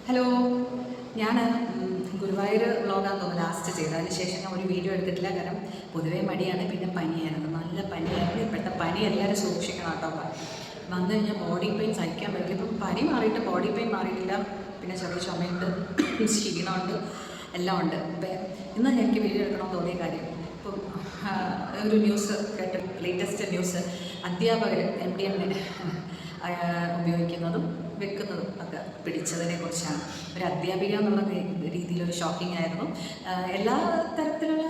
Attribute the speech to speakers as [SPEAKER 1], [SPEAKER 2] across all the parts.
[SPEAKER 1] Hello, ഞാൻ ഗുരുവായൂർ വ്ളോഗാന്ന് തോന്നുന്നു last ചെയ്തത്. അതിന് ശേഷം ഞാൻ ഒരു വീഡിയോ എടുത്തിട്ടില്ല. കാരണം പൊതുവേ മടിയാണ്, പിന്നെ പനിയായിരുന്നു, നല്ല പനിയായിരുന്നു. ഇപ്പോഴത്തെ പനി എല്ലാവരും സൂക്ഷിക്കണം കേട്ടോ. വന്നു കഴിഞ്ഞാൽ ബോഡി പെയിൻ സഹിക്കാൻ പറ്റില്ല. ഇപ്പം പനി മാറിയിട്ട് ബോഡി പെയിൻ മാറിയിട്ടില്ല, പിന്നെ ചെറിയ ചുമയുണ്ട്, ക്ഷീണമുണ്ട്, എല്ലാം ഉണ്ട്. അപ്പം ഇന്ന് എനിക്ക് വീഡിയോ എടുക്കണമെന്ന് തോന്നിയ കാര്യം, ഇപ്പം ഒരു ന്യൂസ് കേട്ട്, ലേറ്റസ്റ്റ് ന്യൂസ്, അധ്യാപകർ MDMA ഉപയോഗിക്കുന്നതും വെക്കുന്നതും ഒക്കെ പിടിച്ചതിനെ കുറിച്ചാണ്. ഒരു അധ്യാപിക എന്നുള്ള രീതിയിലൊരു ഷോക്കിംഗ് ആയിരുന്നു. എല്ലാ തരത്തിലുള്ള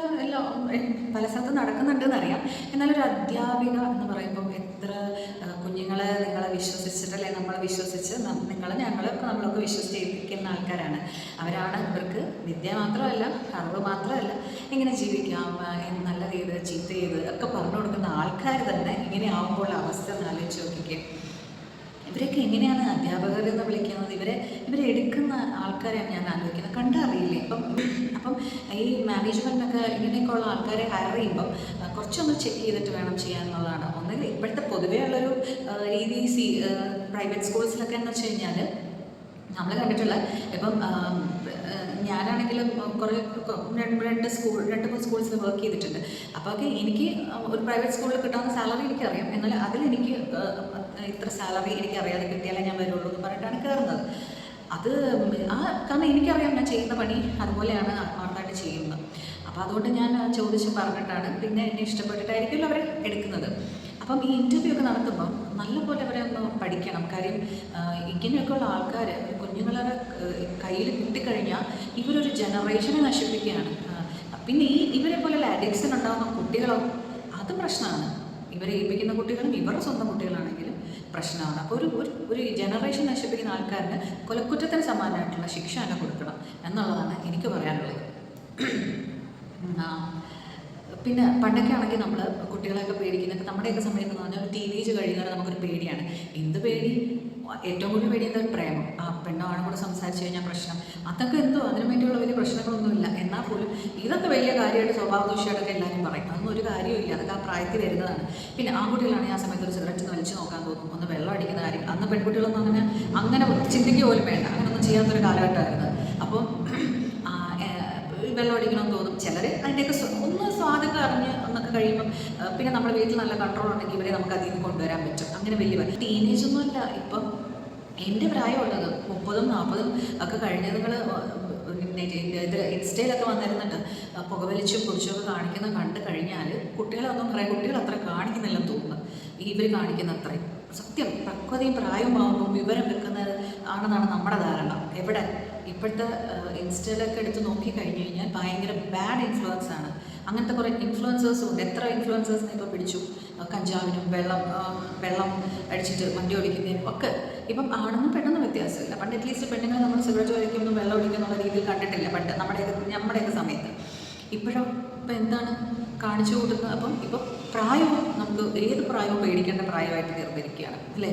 [SPEAKER 1] പല സ്ഥലത്തും നടക്കുന്നുണ്ടെന്നറിയാം. എന്നാലൊരു അധ്യാപിക എന്ന് പറയുമ്പോൾ എത്ര കുഞ്ഞുങ്ങളെ നിങ്ങളെ വിശ്വസിച്ചിട്ട്, അല്ലെങ്കിൽ നമ്മളെ വിശ്വസിച്ച് നമ്മളൊക്കെ വിശ്വസിച്ച് ഏൽപ്പിക്കുന്ന ആൾക്കാരാണ്. അവരാണ് ഇവർക്ക് വിദ്യ മാത്രമല്ല, അറിവ് മാത്രമല്ല, എങ്ങനെ ജീവിക്കാം, നല്ലത് ചെയ്ത് ചീത്ത ചെയ്ത് ഒക്കെ പറഞ്ഞു കൊടുക്കുന്ന ആൾക്കാർ തന്നെ ഇങ്ങനെ ആകുമ്പോൾ അവസ്ഥ ഒന്ന് ആലോചിച്ച് നോക്കിക്കേ. ഇവരൊക്കെ എങ്ങനെയാണ് അധ്യാപകർ എന്ന് വിളിക്കുന്നത്? ഇവരെ എടുക്കുന്ന ആൾക്കാരെയാണ് ഞാൻ ആലോചിക്കുന്നത്. കണ്ടറിയില്ലേ? അപ്പം ഈ മാനേജ്മെൻറ്റൊക്കെ ഇങ്ങനെയൊക്കെയുള്ള ആൾക്കാരെ ഹയർ ചെയ്യുമ്പം കുറച്ചൊന്ന് ചെക്ക് ചെയ്തിട്ട് വേണം ചെയ്യാനുള്ളതാണ്. ഒന്നുകിൽ ഇപ്പോഴത്തെ പൊതുവേ ഉള്ളൊരു രീതി പ്രൈവറ്റ് സ്കൂൾസിലൊക്കെ എന്ന് വെച്ച് കഴിഞ്ഞാൽ നമ്മൾ കണ്ടിട്ടുള്ള, ഇപ്പം ഞാനാണെങ്കിലും കുറേ രണ്ട് മൂന്ന് സ്കൂൾസിൽ വർക്ക് ചെയ്തിട്ടുണ്ട്. അപ്പോൾ എനിക്ക് ഒരു പ്രൈവറ്റ് സ്കൂളിൽ കിട്ടാവുന്ന സാലറി എനിക്കറിയാം. എന്നാൽ അതിലെനിക്ക് ഇത്ര സാലറി എനിക്ക് അറിയാതെ കിട്ടിയാലേ ഞാൻ വരുള്ളൂ എന്ന് പറഞ്ഞിട്ടാണ് കയറുന്നത്. അത് കാരണം എനിക്കറിയാം ഞാൻ ചെയ്യുന്ന പണി അതുപോലെയാണ് ആത്മാർത്ഥമായിട്ട് ചെയ്യുന്നത്. അപ്പോൾ അതുകൊണ്ട് ഞാൻ ചോദിച്ച് പറഞ്ഞിട്ടാണ്, പിന്നെ എന്നെ ഇഷ്ടപ്പെട്ടിട്ടായിരിക്കുമല്ലോ അവർ എടുക്കുന്നത്. അപ്പം ഈ ഇൻ്റർവ്യൂ ഒക്കെ നടത്തുമ്പം നല്ലപോലെ അവരെ ഒന്ന് പഠിക്കണം. കാര്യം ഇങ്ങനെയൊക്കെയുള്ള ആൾക്കാർ കുഞ്ഞുങ്ങളുടെ കയ്യിൽ കിട്ടിക്കഴിഞ്ഞാൽ ഇവരൊരു ജനറേഷനെ നശിപ്പിക്കുകയാണ്. പിന്നെ ഇവരെ പോലെയുള്ള അഡിക്ഷൻ ഉണ്ടാകുന്ന കുട്ടികളോ, അത് പ്രശ്നമാണ്. ഇവരെ ഏൽപ്പിക്കുന്ന കുട്ടികളും ഇവരുടെ സ്വന്തം കുട്ടികളാണെങ്കിലും പ്രശ്നമാണ്. അപ്പോൾ ഒരു ജനറേഷൻ നശിപ്പിക്കുന്ന ആൾക്കാരിന് കൊലക്കുറ്റത്തിന് സമാനമായിട്ടുള്ള ശിക്ഷ തന്നെ കൊടുക്കണം എന്നുള്ളതാണ് എനിക്ക് പറയാനുള്ളത്. പിന്നെ പണ്ടൊക്കെ ആണെങ്കിൽ നമ്മൾ കുട്ടികളെയൊക്കെ പേടിക്കുന്നത്, നമ്മുടെയൊക്കെ സമയത്ത് എന്ന് പറഞ്ഞാൽ ടീനേജ് കഴിയുന്നവരെ നമുക്കൊരു പേടിയാണ്. എന്ത് പേടി? ഏറ്റവും കൂടുതൽ പേടി എന്താ? പ്രേമം. ആ പെണ്ണോ ആണോ കൂടെ സംസാരിച്ച് കഴിഞ്ഞാൽ പ്രശ്നം. അതൊക്കെ അതിനു വേണ്ടിയുള്ള വലിയ പ്രശ്നങ്ങളൊന്നുമില്ല. എന്നാൽ പോലും ഇതൊക്കെ വലിയ കാര്യമായിട്ട് സ്വഭാവദൂഷ്യമായിട്ടൊക്കെ എല്ലാവരും പറയും. അതൊന്നും ഒരു കാര്യമില്ല, അതൊക്കെ ആ പ്രായത്തിൽ വരുന്നതാണ്. പിന്നെ ആൺകുട്ടികളാണെങ്കിൽ ആ സമയത്ത് ഒരു സിഗരറ്റ് ഒന്ന് വലിച്ചു നോക്കാൻ തോന്നും, ഒന്ന് വെള്ളം അടിക്കുന്ന കാര്യം. അന്ന് പെൺകുട്ടികളൊന്നും അങ്ങനെ ചിന്തിക്കുക പോലും വേണ്ട, അങ്ങനെയൊന്നും ചെയ്യാത്തൊരു കാലഘട്ടമായിരുന്നു. അപ്പം വെള്ളം അടിക്കണമെന്ന് തോന്നും. ചിലർ അതിൻ്റെയൊക്കെ ഒന്ന് സ്വാദൊക്കെ അറിഞ്ഞ് എന്നൊക്കെ കഴിയുമ്പം പിന്നെ നമ്മുടെ വീട്ടിൽ നല്ല കൺട്രോൾ ഉണ്ടെങ്കിൽ ഇവരെ നമുക്ക് അതിൽ നിന്ന് കൊണ്ടുവരാൻ പറ്റും. അങ്ങനെ വലിയ ടീനേജൊന്നുമല്ല. ഇപ്പം എൻ്റെ പ്രായമുള്ളത് 30-ഉം 40-ഉം ഒക്കെ കഴിഞ്ഞ നിങ്ങൾ ഇൻസ്റ്റയിലൊക്കെ വന്നിരുന്നിട്ട് പുകവലിച്ചും കുടിച്ചൊക്കെ കണ്ടു കഴിഞ്ഞാൽ കുട്ടികളൊന്നും കുട്ടികൾ അത്ര കാണിക്കുന്നില്ലെന്ന് തോന്നുന്നു. ഇവർ കാണിക്കുന്ന അത്രയും സത്യം പക്വതയും പ്രായമാകുമ്പം വിവരം വെക്കുന്നത് ആണെന്നാണ് നമ്മുടെ ധാരണ. എവിടെ ഇപ്പോഴത്തെ ഇൻസ്റ്റയിലൊക്കെ എടുത്ത് നോക്കിക്കഴിഞ്ഞ് കഴിഞ്ഞാൽ ഭയങ്കര ബാഡ് ഇൻഫ്ലുവൻസ് ആണ്. അങ്ങനത്തെ കുറേ ഇൻഫ്ലുവൻസേഴ്സും ഉണ്ട്. എത്ര ഇൻഫ്ലുവൻസേഴ്സിനെ ഇപ്പോൾ പിടിച്ചു, കഞ്ചാവിനും വെള്ളം അടിച്ചിട്ട് വണ്ടി ഓടിക്കുന്നതിനും ഒക്കെ. ഇപ്പം ആണെന്നും പെട്ടെന്ന് വ്യത്യാസമില്ല. പണ്ട് അറ്റ്ലീസ്റ്റ് പെണ്ണുങ്ങൾ നമ്മൾ സിഗരറ്റ് വലിക്കുമ്പോൾ വെള്ളം ഒഴിക്കുന്നുള്ള രീതിയിൽ കണ്ടിട്ടില്ല പണ്ട് നമ്മുടെയൊക്കെ സമയത്ത്. ഇപ്പോഴും ഇപ്പം എന്താണ് കാണിച്ചു കൂട്ടുന്നത്? അപ്പം ഇപ്പം പ്രായവും നമുക്ക് ഏത് പ്രായവും പേടിക്കേണ്ട പ്രായമായിട്ട് തീർന്നിരിക്കുകയാണ് അല്ലേ?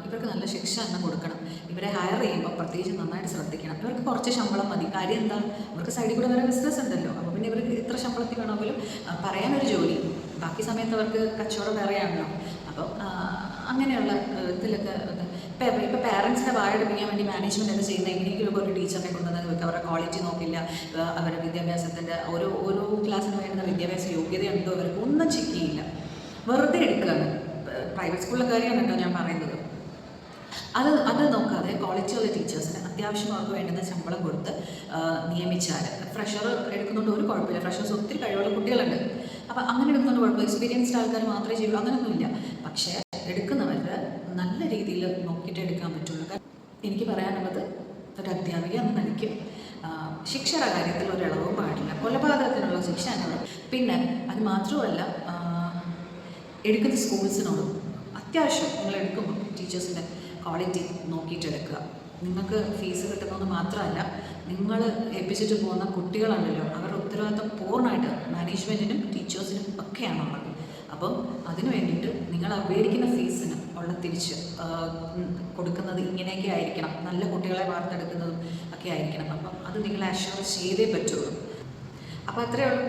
[SPEAKER 1] ഇവർക്ക് നല്ല ശിക്ഷ തന്നെ കൊടുക്കണം. ഇവരെ ഹയർ ചെയ്യുമ്പോൾ പ്രത്യേകിച്ച് നന്നായിട്ട് ശ്രദ്ധിക്കണം. ഇവർക്ക് കുറച്ച് ശമ്പളം മതി. കാര്യം എന്താ? ഇവർക്ക് സൈഡിൽ കൂടെ വേറെ ബിസിനസ് ഉണ്ടല്ലോ. അപ്പോൾ പിന്നെ ഇവർക്ക് ഇത്ര ശമ്പളത്തിൽ വേണമെങ്കിലും പറയാനൊരു ജോലി, ബാക്കി സമയത്ത് അവർക്ക് കച്ചവടം വേറെയാണല്ലോ. അപ്പം അങ്ങനെയുള്ള ഇതിലൊക്കെ ഇപ്പോൾ പാരൻസിനെ വായടുപ്പിക്കാൻ വേണ്ടി മാനേജ്മെൻറ്റ് ഒക്കെ ചെയ്യുന്ന എങ്ങനെയെങ്കിലും ഒരു ടീച്ചറിനെ കൊണ്ടുവന്ന് വെക്കുക. അവരുടെ ക്വാളിറ്റി നോക്കില്ല, അവരുടെ വിദ്യാഭ്യാസത്തിൻ്റെ ഓരോ ക്ലാസ്സിന് വേണ്ടുന്ന വിദ്യാഭ്യാസ യോഗ്യതയുണ്ടോ അവർക്ക് ഒന്നും ചെക്ക് ചെയ്യില്ല, വെറുതെ എടുക്കുകയാണ്. പ്രൈവറ്റ് സ്കൂളിലെ കാര്യമാണ് കേട്ടോ ഞാൻ പറയുന്നത്. അത് നോക്കാതെ ക്വാളിറ്റിയുള്ള ടീച്ചേഴ്സിന് അത്യാവശ്യം അവർക്ക് വേണ്ടുന്ന ശമ്പളം കൊടുത്ത് നിയമിച്ചാൽ, ഫ്രഷർ എടുക്കുന്നുണ്ട് ഒരു കുഴപ്പമില്ല. ഫ്രഷേഴ്സ് ഒത്തിരി കഴിവുള്ള കുട്ടികളുണ്ട്. അപ്പോൾ അങ്ങനെ എടുക്കുന്നുണ്ട് കുഴപ്പമില്ല. എക്സ്പീരിയൻസ്ഡ് ആൾക്കാർ മാത്രമേ ചെയ്യുള്ളൂ, അങ്ങനെയൊന്നുമില്ല. പക്ഷേ എടുക്കുന്നവർക്ക് നല്ല രീതിയിൽ നോക്കിയിട്ട് എടുക്കാൻ പറ്റുള്ളൂ. എനിക്ക് പറയാനുള്ളത്, ഒരു അധ്യാപിക എന്ന നിലയ്ക്ക് ശിക്ഷയുടെ കാര്യത്തിൽ ഒരിളവും പാടില്ല. കൊലപാതകത്തിനുള്ള ശിക്ഷ എന്നുള്ളത്. പിന്നെ അത് മാത്രമല്ല, എടുക്കുന്ന സ്കൂൾസിനോടും അത്യാവശ്യം നിങ്ങൾ എടുക്കുമ്പോൾ ടീച്ചേഴ്സിൻ്റെ ക്വാളിറ്റി നോക്കിയിട്ടെടുക്കുക. നിങ്ങൾക്ക് ഫീസ് കിട്ടുന്നത് മാത്രമല്ല, നിങ്ങൾ ഏൽപ്പിച്ചിട്ട് പോകുന്ന കുട്ടികളുണ്ടല്ലോ, അവരുടെ ഉത്തരവാദിത്വം പൂർണ്ണമായിട്ട് മാനേജ്മെൻറ്റിനും ടീച്ചേഴ്സിനും ഒക്കെയാണുള്ളത്. അപ്പം അതിന് വേണ്ടിയിട്ട് നിങ്ങൾ മേടിക്കുന്ന ഫീസിന് ഉള്ള തിരിച്ച് കൊടുക്കുന്നത് ഇങ്ങനെയൊക്കെ ആയിരിക്കണം, നല്ല കുട്ടികളെ വാർത്തെടുക്കുന്നതും ഒക്കെ ആയിരിക്കണം. അപ്പം അത് നിങ്ങൾ അഷ്യൂർ ചെയ്തേ പറ്റുള്ളൂ. അപ്പോൾ അത്രയേ ഉള്ളൂ.